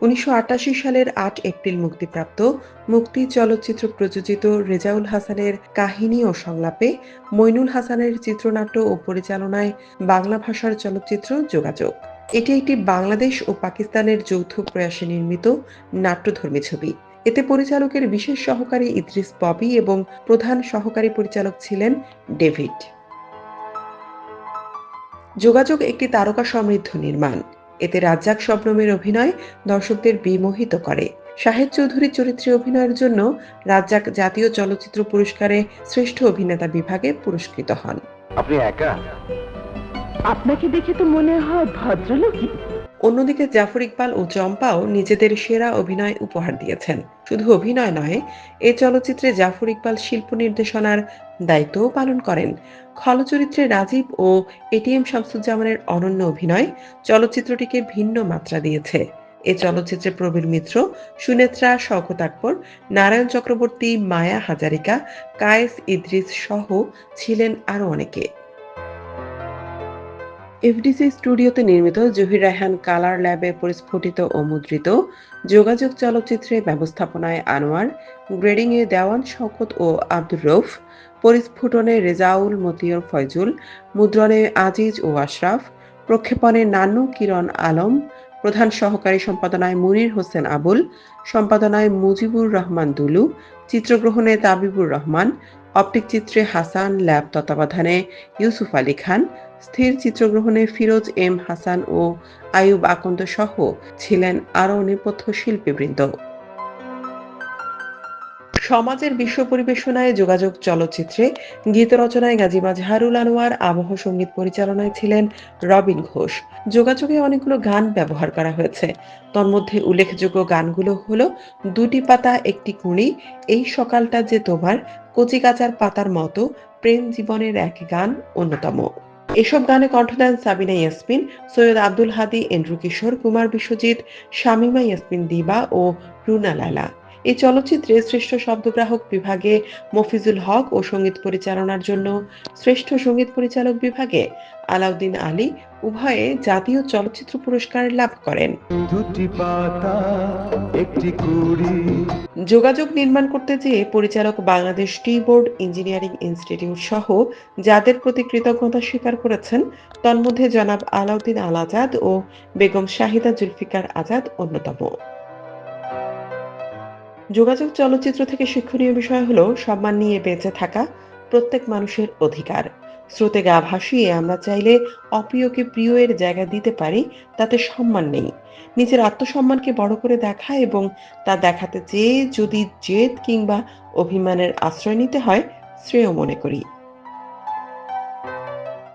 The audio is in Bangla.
১৯৮৮ সালের ৮ এপ্রিল মুক্তিপ্রাপ্ত মুক্তি চলচ্চিত্র প্রযোজিত রেজাউল হাসানের কাহিনী ও সংলাপে মইনুল হাসানের চিত্রনাট্য ও পরিচালনায় বাংলা ভাষার চলচ্চিত্র যোগাযোগ। এটি একটি বাংলাদেশ ও পাকিস্তানের যৌথ প্রয়াসে নির্মিত নাট্যধর্মী ছবি। এতে পরিচালকের বিশেষ সহকারী ইদ্রিস ববি এবং প্রধান সহকারী পরিচালক ছিলেন ডেভিড। যোগাযোগ একটি তারকা সমৃদ্ধ নির্মাণ। এতে রাজ্জাক শবনমের অভিনয় দর্শকদের বিমোহিত করে। শাহেদ চৌধুরীর চরিত্রে অভিনয়ের জন্য রাজ্জাক জাতীয় চলচ্চিত্র পুরস্কারে শ্রেষ্ঠ অভিনেতা বিভাগে পুরস্কৃত হন। আপনি একা? আপনাকে দেখে তো মনে হয় ভদ্রলোকই। অন্যদিকে জাফর ইকবাল ও চম্পাও নিজেদের সেরা অভিনয় উপহার দিয়েছেন। শুধু অভিনয় নয়, এ চলচ্চিত্রে জাফর ইকবাল শিল্প নির্দেশনার দায়িত্বও পালন করেন। খল চরিত্রে রাজীব ও এটিএম শামসুজ্জামানের অনন্য অভিনয় চলচ্চিত্রটিকে ভিন্ন মাত্রা দিয়েছে। এ চলচ্চিত্রে প্রবীর মিত্র, সুনেত্রা, শওকত আকবর, নারায়ণ চক্রবর্তী, মায়া হাজারিকা, কায়েস ইদ্রিস সহ ছিলেন আরও অনেকে। এফডিসি স্টুডিওতে নির্মিত জহির রায়হান কালার ল্যাবে পরিস্ফুটিত ও মুদ্রিত যোগাযোগ চলচ্চিত্রে ব্যবস্থাপনায় আনোয়ার, গ্রেডিংয়ে দেওয়ান শওকত ও আব্দুর রউফ, পরিস্ফুটনে রেজাউল, মতিয়র ফয়জুল, মুদ্রণে আজিজ ও আশরাফ, প্রক্ষেপণে নান্নু, কিরণ আলম, প্রধান সহকারী সম্পাদনায় মুনির হোসেন আবুল, সম্পাদনায় মুজিবুর রহমান দুলু, চিত্রগ্রহণে তাবিবুর রহমান, অপটিক চিত্রে হাসান, ল্যাব তত্ত্বাবধানে ইউসুফ আলী খান, স্থির চিত্রগ্রহণে ফিরোজ এম হাসান ও আয়ুব আকন্দ সহ ছিলেন আরও নেপথ্য শিল্পীবৃন্দ। সমাজের বিশ্ব পরিবেশনায় যোগাযোগ চলচ্চিত্রে গীত রচনায় গাজী মাজহারুল আনোয়ার, আবহ সঙ্গীত পরিচালনায় ছিলেন রবিন ঘোষ। যোগাযোগে অনেকগুলো গান ব্যবহার করা হয়েছে। তন্মধ্যে উল্লেখযোগ্য গানগুলো হলো দুটি পাতা একটি কুঁড়ি, এই সকালটা যে তোমার, কচিকাঁচার পাতার মতো, প্রেম জীবনের এক গান অন্যতম। এসব গানে কণ্ঠ দেন সাবিনা ইয়াসমিন, সৈয়দ আব্দুল হাদী, এন্ড্রু কিশোর, কুমার বিশ্বজিৎ, শামীমা ইয়াসমিন দিবা ও রুনা লায়লা। এই চলচ্চিত্রে শ্রেষ্ঠ শব্দগ্রাহক বিভাগে মফিজুল হক ও সঙ্গীত পরিচালনার জন্য শ্রেষ্ঠ সঙ্গীত পরিচালক বিভাগে আলাউদ্দিন আলী উভয়ে জাতীয় চলচ্চিত্র পুরস্কার লাভ করেন। যোগাযোগ নির্মাণ করতে যেয়ে পরিচালক Bangladesh tea board, engineering institute সহ যাদের প্রতি কৃতজ্ঞতা স্বীকার করেছেন, তন্মধ্যে জনাব আলাউদ্দিন আল আজাদ ও বেগম শাহিদা জুলফিকার আজাদ অন্যতম। যোগাযোগ চলচ্চিত্র থেকে শিক্ষণীয় বিষয় হলো সম্মান নিয়ে বেঁচে থাকা প্রত্যেক মানুষের অধিকার। স্রোতে গা ভাসিয়ে আমরা চাইলে অপ্রিয়কে প্রিয় এর জায়গা দিতে পারি, তাতে সম্মান নেই। নিজের আত্মসম্মানকে বড় করে দেখা এবং তা দেখাতে চেয়ে যদি জেদ কিংবা অভিমানের আশ্রয় নিতে হয়, শ্রেয় মনে করি।